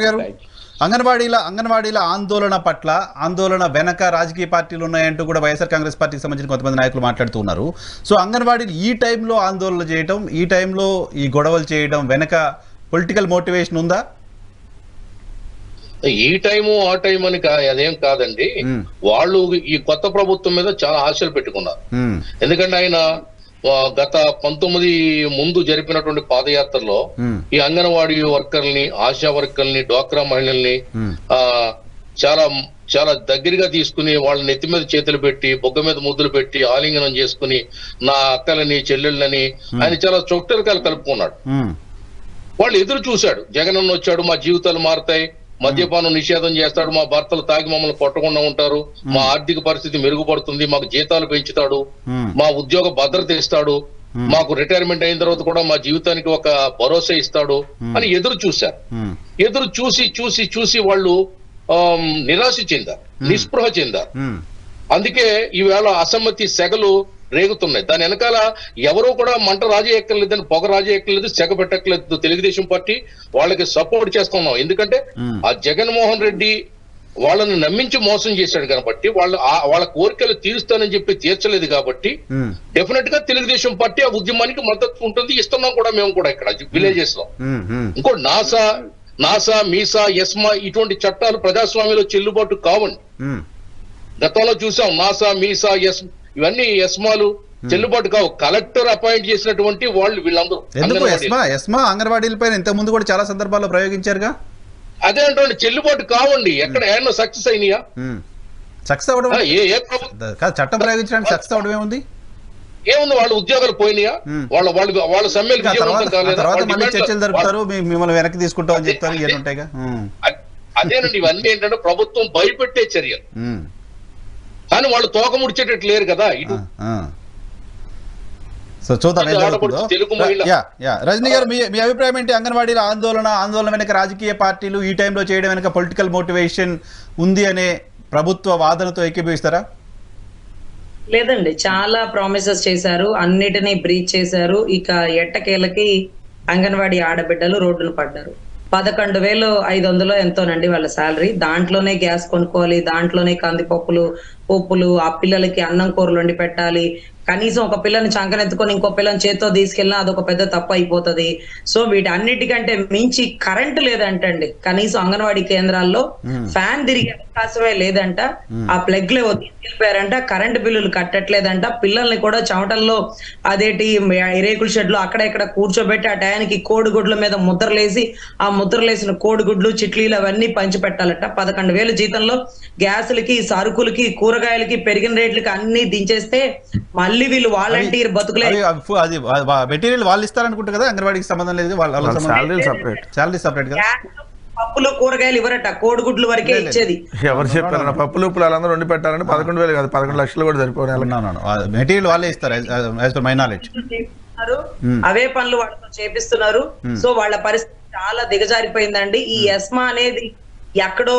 గారు అంగన్వాడీల ఆందోళన వెనక రాజకీయ పార్టీలు ఉన్నాయంటూ కూడా వైఎస్ఆర్ కాంగ్రెస్ పార్టీకి సంబంధించిన కొంతమంది నాయకులు మాట్లాడుతున్నారు. సో అంగన్వాడీలు ఈ టైంలో ఆందోళన చేయడం, ఈ టైంలో ఈ గొడవలు చేయడం వెనక పొలిటికల్ మోటివేషన్ ఉందా? ఈ టైము ఆ టైం అని అదేం కాదండి. వాళ్ళు ఈ కొత్త ప్రభుత్వం మీద చాలా ఆశలు పెట్టుకున్నారు. ఎందుకంటే ఆయన గత 19 ముందు జరిపినటువంటి పాదయాత్రలో ఈ అంగన్వాడీ వర్కర్ని, ఆశా వర్కర్ని, డ్వాక్రా మహిళల్ని చాలా చాలా దగ్గరగా తీసుకుని వాళ్ళ నెత్తి మీద చేతులు పెట్టి, బొగ్గ మీద ముద్దులు పెట్టి, ఆలింగనం చేసుకుని నా అక్కలని, చెల్లెళ్ళని ఆయన చాలా చొట్టరికాలు కలుపుకున్నాడు. వాళ్ళు ఎదురు చూశాడు. జగనన్న వచ్చాడు, మా జీవితాలు మారుతాయి, మద్యపానం నిషేధం చేస్తాడు, మా భర్తలు తాగి మమ్మల్ని కొట్టకుండా ఉంటారు, మా ఆర్థిక పరిస్థితి మెరుగుపడుతుంది, మాకు జీతాలు పెంచుతాడు, మా ఉద్యోగ భద్రత ఇస్తాడు, మాకు రిటైర్మెంట్ అయిన తర్వాత కూడా మా జీవితానికి ఒక భరోసా ఇస్తాడు అని ఎదురు చూశారు. ఎదురు చూసి చూసి చూసి వాళ్ళు నిరాశ చెందారు, నిస్పృహ చెందారు. అందుకే ఈవేళ అసమ్మతి సెగలు రేగుతున్నాయి. దాని వెనకాల ఎవరో కూడా మంట రాజీ ఎక్కర్లేదని, పొగ రాజీ ఎక్కర్లేదు, సెగ పెట్టక్కర్లేదు. తెలుగుదేశం పార్టీ వాళ్ళకి సపోర్ట్ చేస్తున్నాం. ఎందుకంటే ఆ జగన్మోహన్ రెడ్డి వాళ్ళని నమ్మించి మోసం చేశాడు కాబట్టి, వాళ్ళ కోరికలు తీరుస్తానని చెప్పి తీర్చలేదు కాబట్టి డెఫినెట్ గా తెలుగుదేశం పార్టీ ఆ ఉద్యమానికి మద్దతు ఉంటుంది. ఇస్తున్నాం కూడా మేము కూడా ఇక్కడ విలేజెస్ లో. ఇంకో నాసా, మీసా, ఎస్మా ఇటువంటి చట్టాలు ప్రజాస్వామ్యంలో చెల్లుబాటు కావండి. గతంలో చూసాం నాసా, మీసా, ఇవన్నీ ఎస్మాలు చెల్లుబాటు కావు. కలెక్టర్ అపాయింట్ చేసినటువంటి వాళ్ళు వీళ్ళందరూ. అంగన్వాడీలపైన ఇంతకు ముందు కూడా చాలా సందర్భాల్లో ప్రయోగించారుగా. అదే అంటే చెల్లుబాటు కావండి. ఎక్కడ ఏమన్నా సక్సెస్ అయినాయా? సక్సెస్ అవడం చట్టం ప్రయోగించడానికి సక్సెస్ అవడం ఏముంది? వాళ్ళ ఉద్యోగాలు పోయినాయా? వాళ్ళ సమ్మెలు చర్చలు జరుపుతారు, మిమ్మల్ని వెనక్కి తీసుకుంటాం అని చెప్తారు. అదేనండి, ఇవన్నీ ఏంటంటే ప్రభుత్వం భయపెట్టే చర్యలు. కానీ వాళ్ళు తోక ముడిచేటట్టు లేరు కదా. ఇటు సో చూద్దాం. రజనీ గారు, మీ అభిప్రాయం ఏంటి? అంగన్వాడీల ఆందోళన వెనక రాజకీయ పార్టీలు ఈ టైంలో చేయడం వెనక పొలిటికల్ మోటివేషన్ ఉంది అనే ప్రభుత్వ వాదనతో ఏకీభవిస్తారా? లేదండి, చాలా ప్రామిసెస్ చేశారు, అన్నిటినీ బ్రీచ్ చేశారు. ఇక ఎట్టకేలకి అంగన్వాడీ ఆడబిడ్డలు రోడ్డును పడ్డారు. 11,500 ఎంతోనండి వాళ్ళ శాలరీ. దాంట్లోనే గ్యాస్ కొనుక్కోవాలి, దాంట్లోనే కందిపప్పులు, పప్పులు, ఆ పిల్లలకి అన్నం కూరలు వండి పెట్టాలి. కనీసం ఒక పిల్లని చంకనెత్తుకొని ఇంకో పిల్లని చేత్తో తీసుకెళ్ళినా అదొక పెద్ద తప్పు అయిపోతుంది. సో వీటన్నిటికంటే మించి కరెంటు లేదంటండి. కనీసం అంగన్వాడీ కేంద్రాల్లో ఫ్యాన్ తిరిగే అవకాశమే లేదంట. ఆ ప్లగ్ లో తీసుకెళ్ళిపోయారంట. కరెంటు బిల్లులు కట్టట్లేదంట. పిల్లల్ని కూడా చెమటల్లో అదేటి రేకుల షెడ్ లో అక్కడ ఇక్కడ కూర్చోబెట్టి ఆ టయానికి కోడిగుడ్ల మీద ముద్రలేసి ఆ ముద్రలేసిన కోడిగుడ్లు, చిట్లీలు అవన్నీ పంచి పెట్టాలట. 11,000 జీతంలో గ్యాసులకి, సరుకులకి, కూరగాయలకి పెరిగిన రేట్లకి అన్ని దించేస్తే మళ్ళీ వీళ్ళు వాలంటీర్ బతుకులే. అది మెటీరియల్ వాళ్ళు ఇస్తారనుకుంటారు కదా, అంగన్వాడీకి సంబంధం లేదు, శాలరీ సపరేట్ కదా. పప్పులు, కూరగాయలు ఇవ్వరట, కోడిగుడ్లు వరకే ఇచ్చేది. ఎవరు చెప్పారు? పప్పులు ఉప్పులు వాళ్ళందరూ వండి పెట్టాలంటే 11,000 కాదు 11 లక్షలు కూడా సరిపోయి మెటీరియల్ వాళ్ళే ఇస్తారు. మై నాలెడ్జ్ అవే పనులు వాళ్ళతో చేపిస్తున్నారు. సో వాళ్ళ పరిస్థితి చాలా దిగజారిపోయిందండి. ఈ ఎస్మా అనేది ఎక్కడో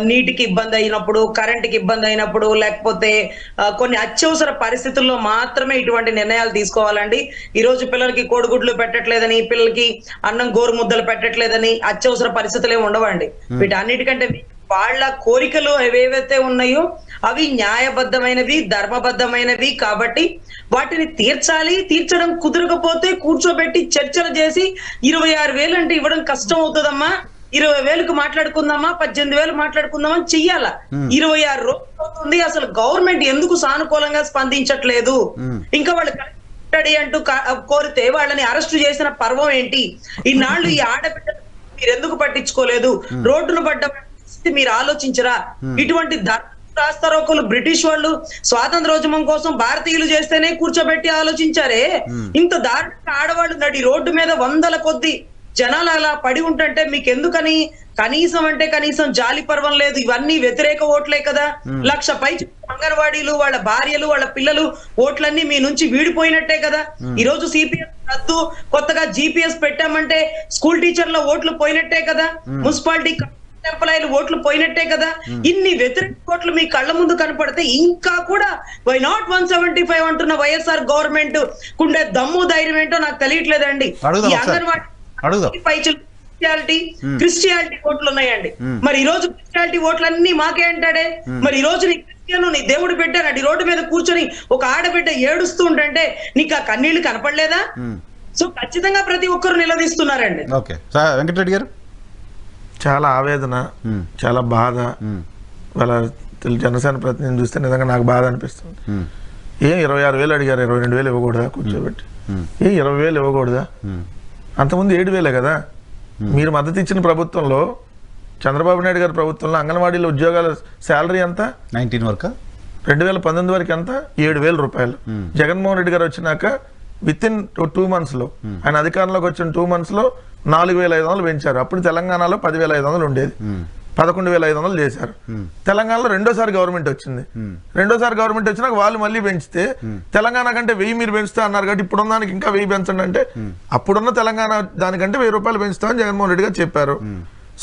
నీటికి ఇబ్బంది అయినప్పుడు, కరెంటుకి ఇబ్బంది అయినప్పుడు, లేకపోతే కొన్ని అత్యవసర పరిస్థితుల్లో మాత్రమే ఇటువంటి నిర్ణయాలు తీసుకోవాలండి. ఈ రోజు పిల్లలకి కోడిగుడ్లు పెట్టట్లేదని, పిల్లలకి అన్నం గోరు ముద్దలు పెట్టట్లేదని అత్యవసర పరిస్థితులే ఉండవండి. వీటన్నిటికంటే వాళ్ళ కోరికలు ఏవేవైతే ఉన్నాయో అవి న్యాయబద్ధమైనవి, ధర్మబద్ధమైనవి కాబట్టి వాటిని తీర్చాలి. తీర్చడం కుదరకపోతే కూర్చోబెట్టి చర్చలు చేసి 26,000 అంటే ఇవ్వడం కష్టం అవుతుందమ్మా, 20,000కు మాట్లాడుకుందామా, 18,000 మాట్లాడుకుందామా చెయ్యాలా. 26 రోజులు అవుతుంది. అసలు గవర్నమెంట్ ఎందుకు సానుకూలంగా స్పందించట్లేదు? ఇంకా వాళ్ళు అంటూ కోరితే వాళ్ళని అరెస్టు చేసిన పర్వం ఏంటి? ఈనాళ్ళు ఈ ఆడబిడ్డలు మీరు ఎందుకు పట్టించుకోలేదు? రోడ్డును పడ్డ మీరు ఆలోచించరా? ఇటువంటి రాస్తారోకలు బ్రిటిష్ వాళ్ళు స్వాతంత్రోద్యమం కోసం భారతీయులు చేస్తేనే కూర్చోబెట్టి ఆలోచించారే. ఇంత దారుణంగా ఆడవాళ్ళు నడి రోడ్డు మీద 100ల కొద్ది జనాలు అలా పడి ఉంటుంటే మీకు ఎందుకని కనీసం జాలి పర్వం లేదు? ఇవన్నీ వ్యతిరేక ఓట్లే కదా. 1,00,000 పై అంగన్వాడీలు, వాళ్ళ భార్యలు, వాళ్ళ పిల్లలు ఓట్లన్నీ మీ నుంచి వీడిపోయినట్టే కదా. ఈ రోజు సిపిఎస్ రద్దు, కొత్తగా జిపిఎస్ పెట్టామంటే స్కూల్ టీచర్ల ఓట్లు పోయినట్టే కదా. మున్సిపాలిటీ ఎంప్లాయీలు ఓట్లు పోయినట్టే కదా. ఇన్ని వ్యతిరేక ఓట్లు మీ కళ్ళ ముందు కనపడితే ఇంకా కూడా వై నాట్ 175 అంటున్న వైఎస్ఆర్ గవర్నమెంట్ కుండే దమ్ము ధైర్యం ఏంటో నాకు తెలియట్లేదండి. ఈ అంగన్వాడీ క్రిస్టియాలిటీ ఓట్లు ఉన్నాయండి. మరి ఈ రోజు క్రిస్టియాలిటీ ఓట్లన్నీ మాకే అంటాడే. మరి ఈ రోజు నీ క్రిస్టియన్, నీ దేవుడు బిడ్డ నడి రోడ్డు మీద కూర్చొని ఒక ఆడబిడ్డ ఏడుస్తూ ఉంటే నీకు ఆ కన్నీళ్లు కనపడలేదా? సో ఖచ్చితంగా ప్రతి ఒక్కరు నిలదీస్తున్నారండి. ఓకే సార్, వెంకటరెడ్డి గారు చాలా ఆవేదన, చాలా బాధ. వాళ్ళ జనసేన ప్రతినిధిని చూస్తే నిజంగా నాకు బాధ అనిపిస్తుంది. 26,000 అడిగారు, 22,000 ఇవ్వకూడదా? కూర్చోబెట్టి 20,000 ఇవ్వకూడదా? అంతకుముందు 7,000 కదా. మీరు మద్దతు ఇచ్చిన ప్రభుత్వంలో, చంద్రబాబు నాయుడు గారి ప్రభుత్వంలో అంగన్వాడీలో ఉద్యోగాల శాలరీ ఎంత? 19 వరకు, 2019 వరకు ఎంత? 7,000 రూపాయలు. జగన్మోహన్ రెడ్డి గారు వచ్చినాక విత్ ఇన్ 2 months లో, ఆయన అధికారంలోకి వచ్చిన 2 months లో 4,500 పెంచారు. అప్పుడు తెలంగాణలో 10,500 ఉండేది, 11,500 చేశారు. తెలంగాణలో రెండోసారి గవర్నమెంట్ వచ్చింది. రెండోసారి గవర్నమెంట్ వచ్చినాక వాళ్ళు మళ్ళీ పెంచితే, తెలంగాణ కంటే 1000 మీరు పెంచుతా అన్నారు కాబట్టి ఇప్పుడున్న దానికి ఇంకా 1000 పెంచండి అంటే, అప్పుడున్న తెలంగాణ దానికంటే 1000 రూపాయలు పెంచుతామని జగన్మోహన్ రెడ్డి గారు చెప్పారు.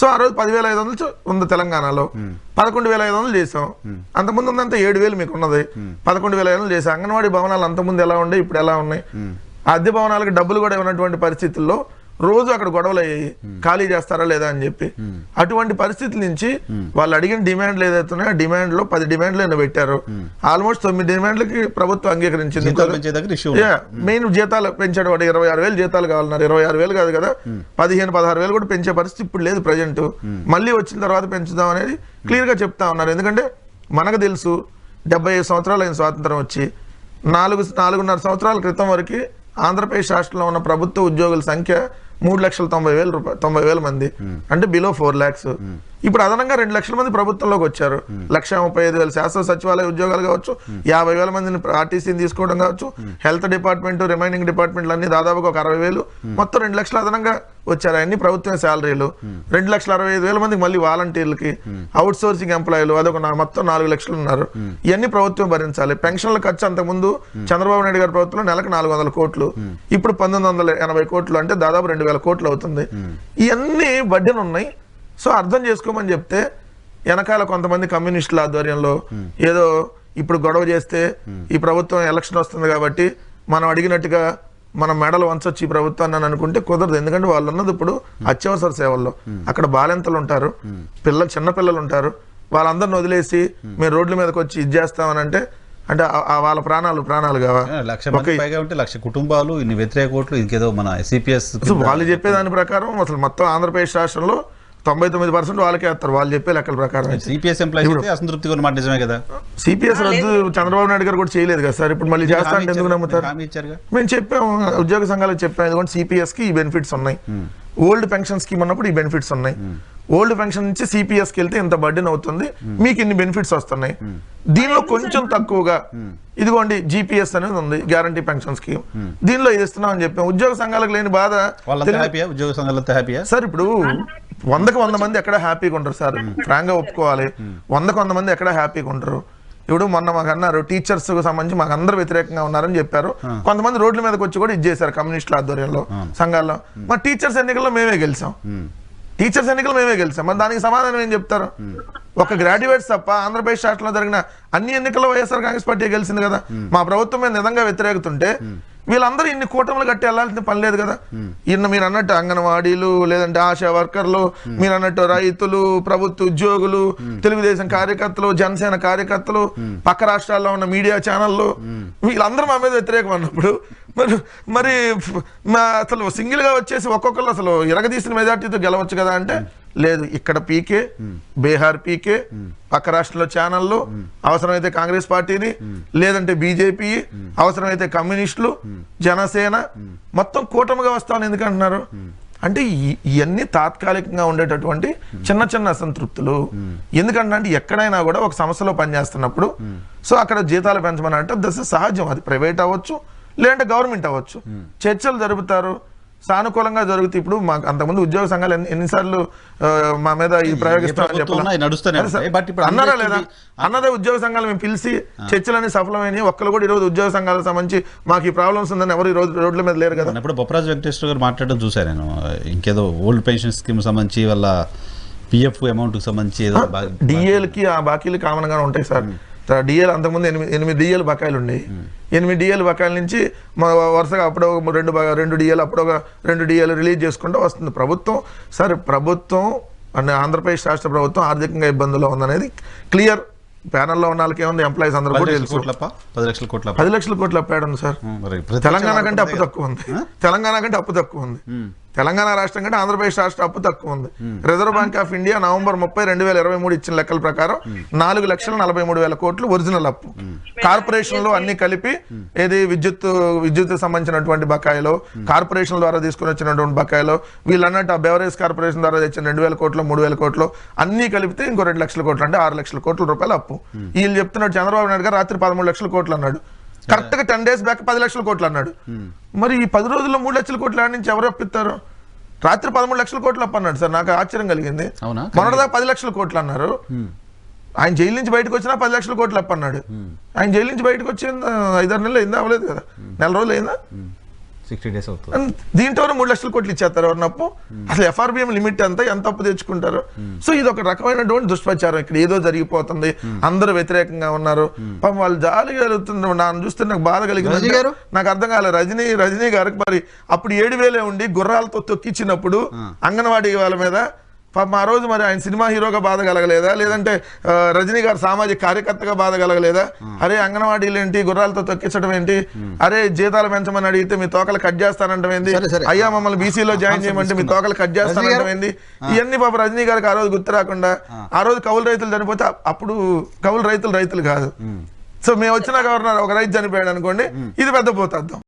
సో ఆ రోజు 10,500 ఉంది తెలంగాణలో, 11,500 చేసాం. అంతకుముందు ఉందంతా 7,000 మీకు ఉన్నది, 11,500 చేసాం. అంగన్వాడీ భవనాలు అంతకుముందు ఎలా ఉండే, ఇప్పుడు ఎలా ఉన్నాయి? అద్దె భవనాలకు డబ్బులు కూడా ఉన్నటువంటి పరిస్థితుల్లో రోజు అక్కడ గొడవలు అయ్యాయి, ఖాళీ చేస్తారా లేదా అని చెప్పి. అటువంటి పరిస్థితుల నుంచి వాళ్ళు అడిగిన డిమాండ్లు ఏదైతున్నాయో ఆ డిమాండ్ లో 10 డిమాండ్లు ఏమైనా పెట్టారు. ఆల్మోస్ట్ 9 డిమాండ్లకి ప్రభుత్వం అంగీకరించింది. మెయిన్ జీతాలు పెంచాడు వాడు, 26,000 జీతాలు కావాలన్నారు. 26,000 కాదు కదా, 15-16,000 కూడా పెంచే పరిస్థితి ఇప్పుడు లేదు ప్రజెంట్. మళ్ళీ వచ్చిన తర్వాత పెంచుదాం అనేది క్లియర్ గా చెప్తా ఉన్నారు. ఎందుకంటే మనకు తెలుసు 75 సంవత్సరాలు అయిన స్వాతంత్రం వచ్చి 4.5 సంవత్సరాల క్రితం వరకు ఆంధ్రప్రదేశ్ రాష్ట్రంలో ఉన్న ప్రభుత్వ ఉద్యోగుల సంఖ్య 3,90,000 మంది, అంటే బిలో 4 lakhs. ఇప్పుడు అదనంగా 2 లక్షల మంది ప్రభుత్వంలోకి వచ్చారు. 1,35,000 శాశ్వత సచివాలయ ఉద్యోగాలు కావచ్చు, 50,000 మందిని ఆర్టీసీని తీసుకోవడం కావచ్చు, హెల్త్ డిపార్ట్మెంట్, రిమైనింగ్ డిపార్ట్మెంట్లు అన్ని దాదాపుగా ఒక 60,000, మొత్తం 2 లక్షలు అదనంగా వచ్చారు. అన్ని ప్రభుత్వ శాలరీలు. 2,65,000 మందికి మళ్ళీ వాలంటీర్లకి, అవుట్ సోర్సింగ్ ఎంప్లాయీలు, అదొక మొత్తం 4 లక్షలు ఉన్నారు. ఇవన్నీ ప్రభుత్వం భరించాలి. పెన్షన్ల ఖర్చు అంతకుముందు చంద్రబాబు నాయుడు గారి ప్రభుత్వంలో నెలకు 400 కోట్లు, ఇప్పుడు 1,980 కోట్లు, అంటే దాదాపు 2,000 కోట్లు అవుతుంది. ఇవన్నీ బడ్డెన్ ఉన్నాయి. సో అర్థం చేసుకోమని చెప్తే, వెనకాల కొంతమంది కమ్యూనిస్టుల ఆధ్వర్యంలో ఏదో ఇప్పుడు గొడవ చేస్తే ఈ ప్రభుత్వం ఎలక్షన్ వస్తుంది కాబట్టి మనం అడిగినట్టుగా మనం మెడలు వంచొచ్చు ఈ ప్రభుత్వాన్ని అని అనుకుంటే కుదరదు. ఎందుకంటే వాళ్ళు ఉన్నది ఇప్పుడు అత్యవసర సేవల్లో. అక్కడ బాలెంతలు ఉంటారు, చిన్న పిల్లలు ఉంటారు. వాళ్ళందరిని వదిలేసి మేము రోడ్ల మీదకి వచ్చి ఇది చేస్తామని అంటే వాళ్ళ ప్రాణాలు కావా? 1,00,000 పైగా ఉంటే 1,00,000 కుటుంబాలు, ఇన్ని వ్యతిరేక ఓట్లు, ఇంకేదో మన సిపిఎస్. వాళ్ళు చెప్పేదాని ప్రకారం అసలు మొత్తం ఆంధ్రప్రదేశ్ రాష్ట్రంలో 99% వాళ్ళకే వేస్తారు, వాళ్ళు చెప్పే లెక్కల ప్రకారం. సిపిఎస్ ఎంప్లాయీస్ అసంతృప్తిగా ఉన్నమాట నిజమే కదా. సిపిఎస్ రద్దు చంద్రబాబు నాయుడు గారు కూడా చేయలేదు కదా సార్. ఇప్పుడు మళ్ళీ చేస్తా అంటే ఎందుకు నమ్ముతారు? మేము చెప్పాము, ఉద్యోగ సంఘాలకు చెప్పాము, ఎందుకంటే సిపిఎస్ కి ఈ బెనిఫిట్స్ ఉన్నాయి, ఓల్డ్ పెన్షన్ స్కీమ్ ఉన్నప్పుడు ఈ బెనిఫిట్స్ ఉన్నాయి. ఓల్డ్ పెన్షన్ నుంచి సిపిఎస్కి వెళ్తే ఇంత బర్డెన్ అవుతుంది, మీకు ఇన్ని బెనిఫిట్స్ వస్తున్నాయి. దీనిలో కొంచెం తక్కువగా ఇదిగోండి జిపిఎస్ అనేది ఉంది, గ్యారంటీ పెన్షన్ స్కీమ్, దీనిలో ఇది ఇస్తున్నాం అని చెప్పాం. ఉద్యోగ సంఘాలకు లేని బాధ సార్. ఇప్పుడు 100కి 100 మంది ఎక్కడ హ్యాపీగా ఉంటారు సార్, ఫ్రాంక్ గా ఒప్పుకోవాలి. 100కి 100 మంది ఎక్కడ హ్యాపీగా ఉంటారు. ఇప్పుడు మొన్న మాకు అన్నారు టీచర్స్ కు సంబంధించి మాకు అందరూ వ్యతిరేకంగా ఉన్నారని చెప్పారు. కొంతమంది రోడ్ల మీదకి వచ్చి కూడా ఇది చేశారు కమ్యూనిస్టుల ఆధ్వర్యంలో సంఘాల్లో. మా టీచర్స్ ఎన్నికల్లో మేమే గెలిచాం, మరి దానికి సమాధానం ఏం చెప్తారు? ఒక గ్రాడ్యుయేట్స్ తప్ప ఆంధ్రప్రదేశ్ రాష్ట్రంలో జరిగిన అన్ని ఎన్నికల్లో వైఎస్ఆర్ కాంగ్రెస్ పార్టీ గెలిచింది కదా. మా ప్రభుత్వం మీద నిజంగా వ్యతిరేకతుంటే వీళ్ళందరూ ఇన్ని కూటములు కట్టి వెళ్ళాల్సిన పని లేదు కదా. మీరు అన్నట్టు అంగన్వాడీలు, లేదంటే ఆశా వర్కర్లు, మీరు అన్నట్టు రైతులు, ప్రభుత్వ ఉద్యోగులు, తెలుగుదేశం కార్యకర్తలు, జనసేన కార్యకర్తలు, పక్క రాష్ట్రాల్లో ఉన్న మీడియా ఛానళ్ళు, వీళ్ళందరూ మా మీద వ్యతిరేకం అన్నప్పుడు మరి అసలు సింగిల్ గా వచ్చేసి ఒక్కొక్కరు అసలు ఇరగదీసిన మెజార్టీతో గెలవచ్చు కదా అంటే లేదు. ఇక్కడ పీకే, బీహార్ పీకే, పక్క రాష్ట్రంలో ఛానళ్ళు, అవసరమైతే కాంగ్రెస్ పార్టీని, లేదంటే బీజేపీ, అవసరమైతే కమ్యూనిస్టులు, జనసేన, మొత్తం కూటమిగా వస్తామని ఎందుకంటున్నారు అంటే ఇవన్నీ తాత్కాలికంగా ఉండేటటువంటి చిన్న చిన్న అసంతృప్తులు. ఎందుకంటే ఎక్కడైనా కూడా ఒక సంస్థలో పనిచేస్తున్నప్పుడు సో అక్కడ జీతాలు పెంచమని అంటే దశ సహజం. అది ప్రైవేట్ అవ్వచ్చు, లేదంటే గవర్నమెంట్ అవ్వచ్చు. చర్చలు జరుపుతారు, సానుకూలంగా జరుగుతుంది. ఇప్పుడు మాకు అంతకుముందు ఉద్యోగ సంఘాలు ఎన్నిసార్లు మా మీద ఈ ప్రయోగిస్తామని చెప్పాలి అన్నారా లేదా? అన్నదే ఉద్యోగ సంఘాలు మేము పిలిచి చర్చలన్నీ సఫలమైనవి. ఒక్కరు కూడా ఈరోజు ఉద్యోగ సంఘాలకు సంబంధించి మాకు ఈ ప్రాబ్లమ్స్ ఉందని ఎవరు ఈ రోజు రోడ్ల మీద లేరు కదా. ఇప్పుడు బొప్పరాజు వెంకటేశ్వర గారు మాట్లాడడం చూశాను నేను. ఇంకేదో ఓల్డ్ పెన్షన్ స్కీమ్ సంబంధించి వాళ్ళ పిఎఫ్ అమౌంట్ కి సంబంధించి డిఏలకి ఆ బాకీలు కామన్ గా ఉంటాయి సార్. డిఏలు అంతకుముందు 8 డిఏలు బకాయిలు ఉన్నాయి. 8 డిఏలు బకాయిల నుంచి వరుసగా అప్పుడు 2 డిఏలు అప్పుడు 2 డిఏలు రిలీజ్ చేసుకుంటూ వస్తుంది ప్రభుత్వం. సరే, ప్రభుత్వం అంటే ఆంధ్రప్రదేశ్ రాష్ట్ర ప్రభుత్వం ఆర్థికంగా ఇబ్బందుల్లో ఉందనేది క్లియర్. ప్యానల్లో ఉన్న వాళ్ళకి ఏముంది, ఎంప్లాయీస్ అందరూ కూడా తెలుసు. 10 లక్షల కోట్ల 10 లక్షల కోట్లు అప్పాడు సార్. తెలంగాణ కంటే అప్పు తక్కువ ఉంది. తెలంగాణ కంటే అప్పు తక్కువ ఉంది. తెలంగాణ రాష్ట్రం కంటే ఆంధ్రప్రదేశ్ రాష్ట్ర అప్పు తక్కువ ఉంది. Reserve bank of India November 30, 2023 ఇచ్చిన లెక్కల ప్రకారం 4,43,000 కోట్లు ఒరిజినల్ అప్పు. కార్పొరేషన్ లో అన్ని కలిపి ఏది విద్యుత్ సంబంధించినటువంటి బకాయిలో, కార్పొరేషన్ ద్వారా తీసుకుని వచ్చినటువంటి బకాయిలో, వీళ్ళు అన్నట్టు ఆ బెవరేజ్ కార్పొరేషన్ ద్వారా తెచ్చిన 2,000 కోట్లు 3,000 కోట్లు అన్ని కలిపితే ఇంకో 2 లక్షల కోట్లు, అంటే 6 లక్షల కోట్ల రూపాయలు అప్పు. వీళ్ళు చెప్తున్నాడు చంద్రబాబు నాయుడు గారు రాత్రి 13 లక్షల కోట్లు అన్నాడు. కరెక్ట్ గా 10 days బ్యాక్ 10 లక్షల కోట్లు అన్నాడు. మరి ఈ 10 రోజుల్లో 3 లక్షల కోట్ల నుంచి ఎవరు అప్పిస్తారు? రాత్రి 13 లక్షల కోట్లు అప్పు అన్నాడు సార్. నాకు ఆశ్చర్యం కలిగింది. మొన్నటిదాకా 10 లక్షల కోట్లు అన్నారు. ఆయన జైలు నుంచి బయటకు వచ్చినా 10 లక్షల కోట్లు అప్పు అన్నాడు. ఆయన జైలు నుంచి బయటకు వచ్చి 5-6 నెలలు అయిందా? అవ్వలేదు కదా, 4 రోజులు అయిందా? 60 days అవుతుంది. దీంట్లో 3 లక్షల కోట్లు ఇచ్చేస్తారు ఎవరిని అప్పు? అసలు FRBM లిమిట్ ఎంత అప్పు తెచ్చుకుంటారు? సో ఇది ఒక రకమైనటువంటి దుష్ప్రచారం. ఇక్కడ ఏదో జరిగిపోతుంది, అందరూ వ్యతిరేకంగా ఉన్నారు, పాపం వాళ్ళు జాలి కలుగుతుంది. నన్ను చూస్తే నాకు బాధ కలిగింది. నాకు అర్థం కాలేదు. రజనీ గారికి మరి అప్పుడు 7,000 ఉండి గుర్రాలతో తొక్కిచ్చినప్పుడు అంగన్వాడీ వాళ్ళ మీద పాపం ఆ రోజు మరి ఆయన సినిమా హీరోగా బాధ కలగలేదా? లేదంటే రజనీ గారు సామాజిక కార్యకర్తగా బాధ కలగలేదా? అరే అంగన్వాడీలు ఏంటి, గుర్రాలతో తొక్కించడం ఏంటి, అరే జీతాలు పెంచమని అడిగితే మీ తోకలు కట్ చేస్తానంటాం ఏంది, అయ్యా మమ్మల్ని బీసీలో జాయిన్ చేయమంటే మీ తోకలు కట్ చేస్తానంటాం ఏంది, ఇవన్నీ పాప రజనీ గారికి ఆ రోజు గుర్తు రాకుండా, ఆ రోజు కౌలు రైతులు చనిపోతే అప్పుడు కౌలు రైతులు కాదు. సో మేము వచ్చిన గవర్నర్ ఒక రైతు చనిపోయాడు అనుకోండి, ఇది పెద్ద పోతాం.